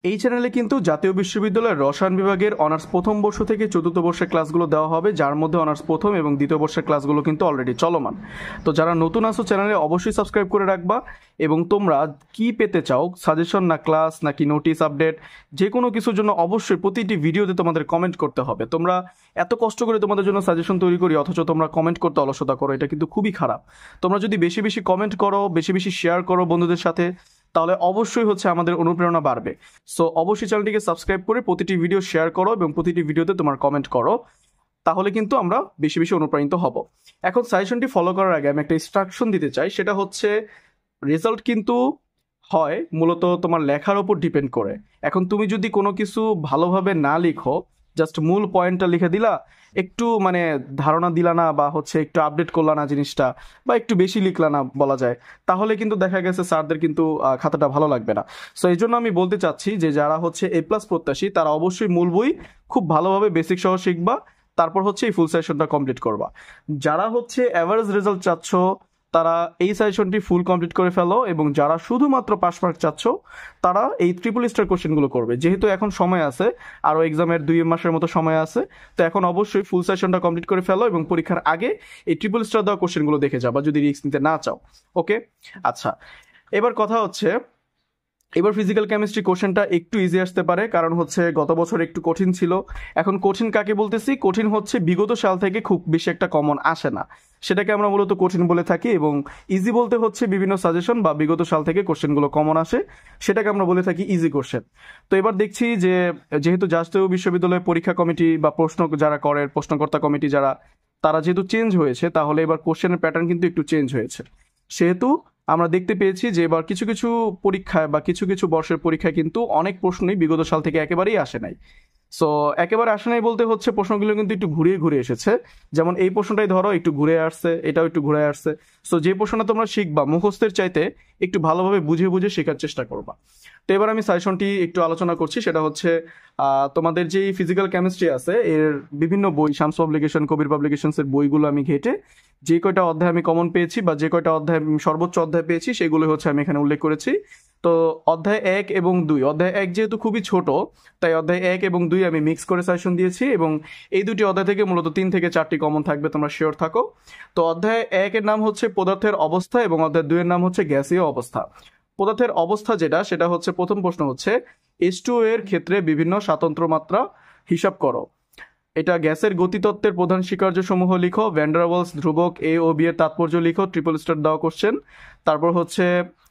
এই চ্যানেলে কিন্তু জাতীয় বিশ্ববিদ্যালয়ের রসায়ন বিভাগের অনার্স প্রথম বর্ষ থেকে চতুর্থ বর্ষের ক্লাসগুলো দেওয়া হবে, যার মধ্যে অনার্স প্রথম এবং দ্বিতীয় বর্ষের ক্লাসগুলো কিন্তু অলরেডি চলমান। তো যারা নতুন আসো চ্যানেলে অবশ্যই সাবস্ক্রাইব করে রাখবা। এবং তোমরা কি পেতে চাও, সাজেশন না ক্লাস নাকি নোটিশ আপডেট, যে কোনো কিছুর জন্য অবশ্যই প্রতিটি ভিডিওতে তোমাদের কমেন্ট করতে হবে। তোমরা এত কষ্ট করে তোমাদের জন্য সাজেশন তৈরি করি, অথচ তোমরা কমেন্ট করতে অলসতা করো, এটা কিন্তু খুবই খারাপ। তোমরা যদি বেশি বেশি কমেন্ট করো, বেশি বেশি শেয়ার করো বন্ধুদের সাথে, তাহলে অবশ্যই আমাদের অনুপ্রেরণা বাড়বে। সো অবশ্যই চ্যানেলটিকে সাবস্ক্রাইব করে প্রতিটি ভিডিও শেয়ার করো এবং প্রতিটি ভিডিওতে তোমার কমেন্ট করো, তাহলে কিন্তু আমরা বেশি বেশি অনুপ্রাণিত হব। এখন সাজেশনটি ফলো করার আগে আমি একটা ইনস্ট্রাকশন দিতে চাই, সেটা হচ্ছে রেজাল্ট কিন্তু হয় মূলত তোমার লেখার ওপর ডিপেন্ড করে। এখন তুমি যদি কোনো কিছু ভালোভাবে না লিখো, জাস্ট মূল পয়েন্টটা লিখে দিলা, একটু ধারণা দিলা না, বা একটু আপডেট করলা না জিনিসটা, বা একটু বেশি লিখলা না বলা যায়, তাহলে কিন্তু দেখা গেছে স্যারদের কিন্তু খাতাটা ভালো লাগবে না। সো এই জন্য আমি বলতে চাচ্ছি যে যারা এ প্লাস প্রত্যাশী, তারা অবশ্যই মূল বই খুব ভালোভাবে বেসিক সহ শিখবা, তারপর এই ফুল সেশনটা কমপ্লিট করবা। যারা অ্যাভারেজ রেজাল্ট চাচ্ছ, তারা এই সাজেশনটি ফুল কমপ্লিট করে ফেলো, এবং যারা শুধুমাত্র পাস মার্ক চাচ্ছ, তারা এই ট্রিপল স্টার কোশ্চেনগুলো করবে। যেহেতু এখন সময় আছে, আরও এক্সামের 2 মাসের মতো সময় আছে, তো এখন অবশ্যই ফুল সেশনটা কমপ্লিট করে ফেলো এবং পরীক্ষার আগে এই ট্রিপল স্টার দেওয়া কোশ্চেনগুলো দেখে যাবা, যদি রিস্ক নিতে না চাও। ওকে, আচ্ছা, এবার কথা এবার ফিজিক্যাল কেমিস্ট্রি কোশ্চেনটা একটু ইজি আসতে পারে, কারণ গত বছর একটু কঠিন ছিল। এখন কঠিন কাকে বলতেছি? কঠিন বিগত সাল থেকে খুব বেশি একটা কমন আসে না, সেটাকে আমরা মূলত কঠিন বলে থাকি। এবং ইজি বলতে বিভিন্ন সাজেশন বা বিগত সাল থেকে কোশ্চেনগুলো কমন আসে, সেটাকে আমরা বলে থাকি ইজি কোশ্চেন। তো এবার দেখছি যে যেহেতু জাতীয় বিশ্ববিদ্যালয় পরীক্ষা কমিটি বা প্রশ্ন যারা করে, প্রশ্নকর্তা কমিটি যারা, তারা যেহেতু চেঞ্জ হয়েছে, তাহলে এবার কোশ্চেনের প্যাটার্ন কিন্তু একটু চেঞ্জ হয়েছে। সেহেতু আমরা দেখতে পেয়েছি যে এবার কিছু কিছু পরীক্ষায় বা কিছু কিছু বর্ষের পরীক্ষায় কিন্তু অনেক প্রশ্নই বিগত সাল থেকে একেবারেই আসে নাই। সো একেবারে আসে নাই বলতে প্রশ্নগুলো কিন্তু একটু ঘুরিয়ে ঘুরে এসেছে। যেমন এই প্রশ্নটাই ধরো একটু ঘুরে আসছে, এটাও একটু ঘুরে আসছে। সো যে প্রশ্নটা তোমরা শিখবা, মুখস্থের চাইতে একটু ভালোভাবে বুঝে বুঝে শেখার চেষ্টা করবা। তো এবার আমি সাজেশনটি একটু আলোচনা করছি, সেটা তোমাদের যে ফিজিক্যাল কেমিস্ট্রি আছে, এর বিভিন্ন বই, শামস পাবলিকেশন, কবির পাবলিকেশনসের বইগুলো আমি ঘেটে যে কয়টা অধ্যায় আমি কমন পেয়েছি, বা যে কয়টা অধ্যায় সর্বোচ্চ অধ্যায় পেয়েছি, সেগুলো আমি এখানে উল্লেখ করেছি। তো অধ্যায় 1 এবং 2, অধ্যায় 1 যেহেতু খুবই ছোট, তাই অধ্যায় 1 এবং 2 আমি মিক্স করে সাজেশন দিয়েছি, এবং এই দুটি অধ্যায় থেকে মূলত 3 থেকে 4টি কমন থাকবে, তোমরা শিওর থাকো। তো অধ্যায় 1 এর নাম পদার্থের অবস্থা, এবং অধ্যায় 2 এর নাম গ্যাসীয় অবস্থা। পদার্থের অবস্থা সেটা প্রথম প্রশ্ন H2O এর ক্ষেত্রে বিভিন্ন স্বাতন্ত্র্য মাত্রা হিসাব করো। এটা গ্যাসের গতিতত্ত্বের প্রধান স্বীকার্য সমূহ লিখো, ভ্যান ডার ওয়ালস ধ্রুবক এ ও বি এর তাৎপর্য লিখো, ট্রিপল স্টার দেওয়া কোশ্চেন। তারপর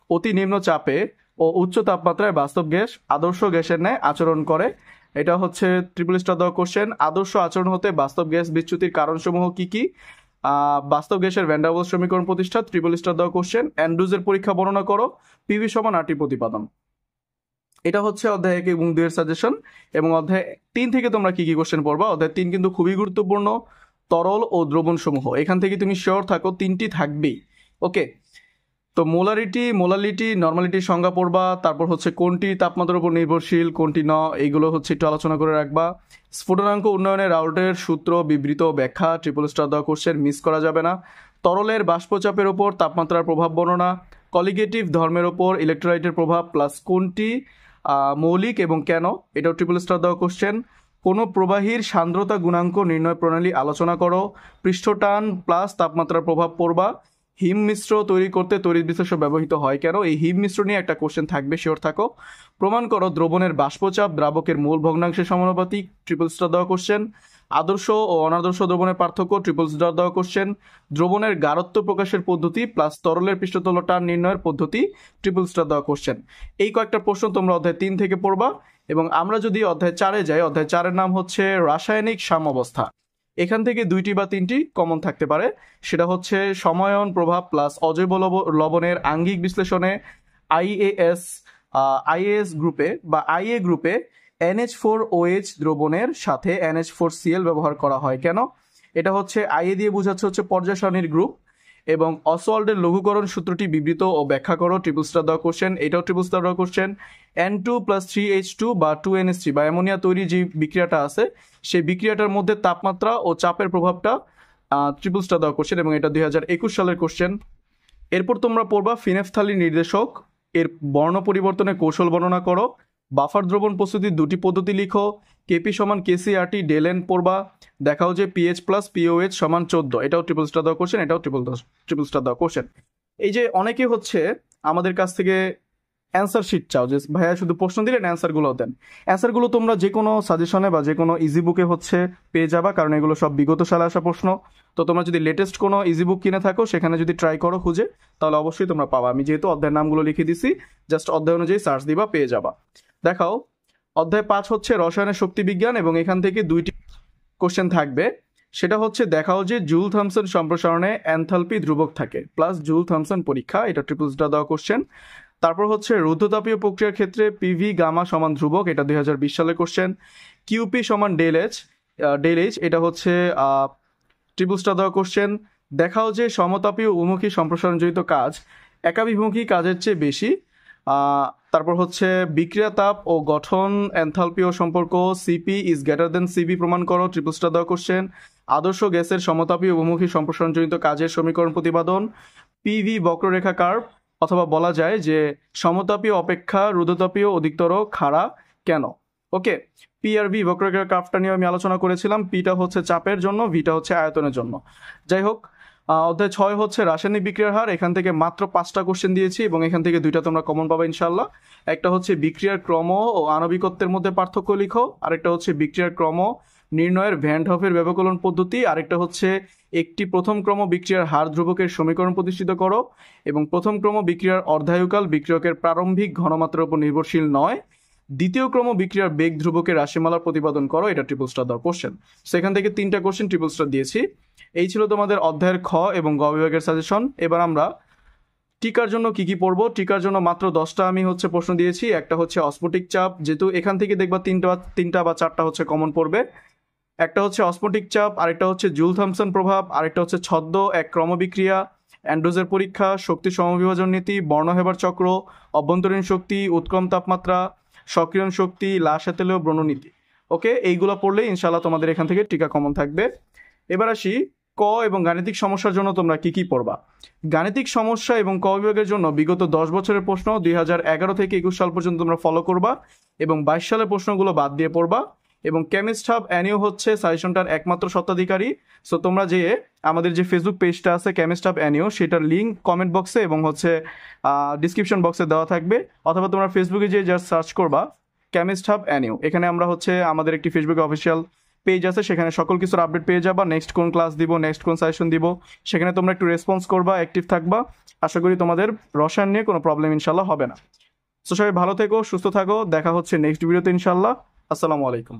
অতি নিম্ন চাপে ও উচ্চ তাপমাত্রায় বাস্তব গ্যাস আদর্শ গ্যাসের ন্যায় আচরণ করে। এটা ট্রিপল স্টার দেওয়া কোশ্চেন। আদর্শ আচরণ হতে বাস্তব গ্যাস বিচ্যুতির কারণসমূহ কি কি? বাস্তব গ্যাসের ভ্যান ডার ওয়ালস সমীকরণ প্রতিষ্ঠা, ট্রিপল স্টার দেওয়া কোশ্চেন। অ্যান্ড্রুজের পরীক্ষা বর্ণনা করো, পিভি সমান আরটি প্রতিপাদন। এটা অধ্যায় 1 এবং 2 এর সাজেশন। এবং অধ্যায় 3 থেকে তোমরা কি কি কোশ্চেন পড়বা? অধ্যায় 3 কিন্তু খুবই গুরুত্বপূর্ণ, তরল ও দ্রবণ সমূহ। এখান থেকে তুমি শিওর থাকো 3টি থাকবেই। ওকে, তো মোলালিটি, নর্মালিটির সংজ্ঞা পড়বা। তারপর কোনটি তাপমাত্রার উপর নির্ভরশীল, কোনটি ন, এইগুলো একটু আলোচনা করে রাখবা। স্ফুটনাঙ্ক উন্নয়নে রাউল্টের সূত্র, বিবৃত ব্যাখ্যা, ট্রিপল স্টার দেওয়া কোশ্চেন, মিস করা যাবে না। তরলের বাষ্পচাপের উপর তাপমাত্রার প্রভাব বর্ণনা, কলিগেটিভ ধর্মের উপর ইলেকট্রোলাইটের প্রভাব প্লাস কোনটি মৌলিক এবং কেন, এটাও ট্রিপল স্টার দেওয়া কোশ্চেন। কোনো প্রবাহীর সান্দ্রতা গুণাঙ্ক নির্ণয় প্রণালী আলোচনা করো, পৃষ্ঠটান প্লাস তাপমাত্রার প্রভাব পড়বা। হিম মিশ্র তৈরি করতে তড়িৎ বিশ্লেষ্য ব্যবহৃত হয় কেন, এই হিম মিশ্র নিয়ে একটা কোশ্চেন থাকবে, শিওর থাকো। প্রমাণ করো দ্রবণের বাষ্পচাপ দ্রাবকের মূল ভগ্নাংশের সমানুপাতিক, ট্রিপল স্টার দেওয়া কোশ্চেন। আদর্শ ও অনাদর্শ দ্রবণের পার্থক্য, ট্রিপল স্টার দেওয়া কোশ্চেন। দ্রবণের গাঢ়ত্ব প্রকাশের পদ্ধতি প্লাস তরলের পৃষ্ঠতল টান নির্ণয়ের পদ্ধতি, ট্রিপল স্টার দেওয়া কোশ্চেন। এই কয়েকটা প্রশ্ন তোমরা অধ্যায় 3 থেকে পড়বা। এবং আমরা যদি অধ্যায় 4-এ যাই, অধ্যায় 4-এর নাম রাসায়নিক সাম্যাবস্থা। এখান থেকে 2টি বা 3টি কমন থাকতে পারে, সেটা সমায়ন প্রভাব প্লাস অজৈব লবণের আঙ্গিক বিশ্লেষণে আইএএস গ্রুপে বা আইএ গ্রুপে NH4OH দ্রবণের সাথে NH4Cl ব্যবহার করা হয় কেন। এটা আইএ দিয়ে বোঝাচ্ছে পর্যায় সারণীর গ্রুপ। এবং অসওয়াল্ডের লঘুকরণ সূত্রটি বিবৃত ও ব্যাখ্যা করো, ট্রিপল স্টার দেওয়া কোশ্চেন, এটাও ট্রিপল স্টার দেওয়া কোশ্চেন। N2 + 3H2 বা 2NH3 বা অ্যামোনিয়া তৈরি যে বিক্রিয়াটা আছে, সেই বিক্রিয়াটার মধ্যে তাপমাত্রা ও চাপের প্রভাবটা ট্রিপল স্টার দেওয়া কোশ্চেন, এবং এটা 2021 সালের কোশ্চেন। এরপর তোমরা পড়বা ফিনেফথালিন নির্দেশক, এর বর্ণ পরিবর্তনের কৌশল বর্ণনা করো, বাফার দ্রবণ প্রস্তুতির দুটি পদ্ধতি লিখো। কেপি সমান কেসিআরটি ডেলেন পড়বা। দেখাও যে পিএইচ প্লাস পিওএইচ সমান 14। এটাও ট্রিপল স্টার দেওয়া কোশ্চেন, এটাও ট্রিপল স্টার দেওয়া কোশ্চেন। এই যে অনেকে হচ্ছে আমাদের কাছ থেকে অ্যান্সার শিট চাও, যে ভাইয়া শুধু প্রশ্ন দিলেন অ্যান্সারগুলো দেন। অ্যান্সারগুলো তোমরা যে কোনো সাজেশনে বা যে কোনো ইজি বুকে হচ্ছে পেয়ে যাবা, কারণ এগুলো সব বিগত সালে আসা প্রশ্ন। তো তোমরা যদি লেটেস্ট কোনো ইজি বুক কিনে থাকো, সেখানে যদি ট্রাই করো খুঁজে, তাহলে অবশ্যই তোমরা পাবা। আমি যেহেতু অধ্যায়ের নামগুলো লিখে দিছি, জাস্ট অধ্যায় অনুযায়ী সার্চ দিবা, পেয়ে যাবা। দেখাও অধ্যায় 5 হচ্ছে রসায়নের শক্তি বিজ্ঞান, এবং এখান থেকে 2টি কোশ্চেন থাকবে। সেটা হচ্ছে দেখাও যে জুল থমসন সম্প্রসারণে এনথালপি ধ্রুবক থাকে, প্লাস জুল থমসন পরীক্ষা, এটা ট্রিপল স্টার দেওয়া কোশ্চেন। তারপর হচ্ছে রুদ্ধতাপীয় প্রক্রিয়ার ক্ষেত্রে পিভি গামা সমান ধ্রুবক, এটা 2020 সালের কোশ্চেন। কিউপি সমান ডেল এইচ, এটা হচ্ছে ট্রিপল স্টার দেওয়া কোশ্চেন। দেখাও যে সমতাপীয় উন্মুখী সম্প্রসারণজনিত কাজ একাভিমুখী কাজের চেয়ে বেশি। তারপর হচ্ছে বিক্রিয়া তাপ ও গঠন এনথালপিও সম্পর্ক CP is greater than CV প্রমাণ করো, ট্রিপল স্টার দেওয়া কোশ্চেন। আদর্শ গ্যাসের সমতাপীয় উন্মুখী সম্প্রসারণজনিত কাজের সমীকরণ প্রতিপাদন, পিভি বক্ররেখা কার্ভ, অথবা বলা যায় যে সমতাপীয় অপেক্ষা রুদ্ধতাপীয় অধিকতর খাড়া কেন। ওকে, পি আর ভি বক্ররেখার কার্ভটা নিয়ে আমি আলোচনা করেছিলাম। পিটা হচ্ছে চাপের জন্য, ভিটা হচ্ছে আয়তনের জন্য। যাই হোক, অধ্যায় 6 হচ্ছে রাসায়নিক বিক্রিয়ার হার। এখান থেকে মাত্র 5টা কোশ্চেন দিয়েছি, এবং এখান থেকে 2টা তোমরা কমন পাবে ইনশাল্লাহ। একটা হচ্ছে বিক্রিয়ার ক্রম ও আণবিকত্বের মধ্যে পার্থক্য লিখো, আরেকটা হচ্ছে বিক্রিয়ার ক্রম নির্ণয়ের ভ্যান হফের ব্যবকলন পদ্ধতি, আরেকটা হচ্ছে একটি প্রথম ক্রম বিক্রিয়ার হার ধ্রুবকের সমীকরণ প্রতিষ্ঠিত করো, এবং প্রথম ক্রম বিক্রিয়ার অর্ধায়ুকাল বিক্রিয়কের প্রারম্ভিক ঘনমাত্রার উপর নির্ভরশীল নয়। দ্বিতীয় ক্রম বিক্রিয়ার বেগ ধ্রুবকের রাশিমালার প্রতিপাদন করো, এটা ট্রিপল স্টার দেওয়া কোশ্চেন। সেখান থেকে 3টা কোশ্চেন ট্রিপল স্টার দিয়েছি। এই ছিল তোমাদের অধ্যায়ের খ এবং গ বিভাগের সাজেশন। এবার আমরা টিকার জন্য কি কি পড়বো। টিকার জন্য মাত্র 10টা আমি হচ্ছে প্রশ্ন দিয়েছি। একটা হচ্ছে অস্ফটিক চাপ, যেহেতু এখান থেকে দেখবা 3টা বা 4টা হচ্ছে কমন পড়বে। একটা হচ্ছে অস্ফটিক চাপ, আরেকটা হচ্ছে জুল থমসন প্রভাব, আরেকটা হচ্ছে ছদ্ম এক ক্রমবিক্রিয়া, অ্যান্ড্রোজের পরীক্ষা, শক্তি সমবিভাজন নীতি, বর্ণহেবার চক্র, অভ্যন্তরীণ শক্তি, উৎক্রম তাপমাত্রা, সক্রিয়ণ শক্তি, লাসাতেলীয় ব্রণনীতি। ওকে, এইগুলো পড়লে ইনশাল্লাহ তোমাদের এখান থেকে টিকা কমন থাকবে। এবার আসি ক এবং গাণিতিক সমস্যার জন্য তোমরা কি কি পড়বা। গাণিতিক সমস্যা এবং ক বিভাগের জন্য বিগত 10 বছরের প্রশ্ন 2011 থেকে 21 সাল পর্যন্ত তোমরা ফলো করবা, এবং 22 সালের প্রশ্নগুলো বাদ দিয়ে পড়বা। এবং কেমিস্ট হাব অ্যানিও হচ্ছে সাজেশনটার একমাত্র স্বত্বাধিকারী। সো তোমরা যে আমাদের যে ফেসবুক পেজটা আছে কেমিস্ট হাব অ্যানিও, সেটার লিঙ্ক কমেন্ট বক্সে এবং হচ্ছে ডিসক্রিপশন বক্সে দেওয়া থাকবে, অথবা তোমরা ফেসবুকে যে জাস্ট সার্চ করবা কেমিস্ট হাব অ্যানিও। এখানে আমরা হচ্ছে আমাদের একটি ফেসবুকে অফিসিয়াল পেজ আছে, সেখানে সকল কিছুর আপডেট পেয়ে যাবা। নেক্সট কোন ক্লাস দিব, নেক্সট কোন সাজেশন দিব, সেখানে তোমরা একটু রেসপন্স করবা, অ্যাক্টিভ থাকবা। আশা করি তোমাদের রসায়ন নিয়ে কোনো প্রবলেম ইনশাল্লাহ হবে না। সো সবাই ভালো থেকো, সুস্থ থাকো, দেখা হচ্ছে নেক্সট ভিডিওতে ইনশাল্লাহ। আসসালামু আলাইকুম।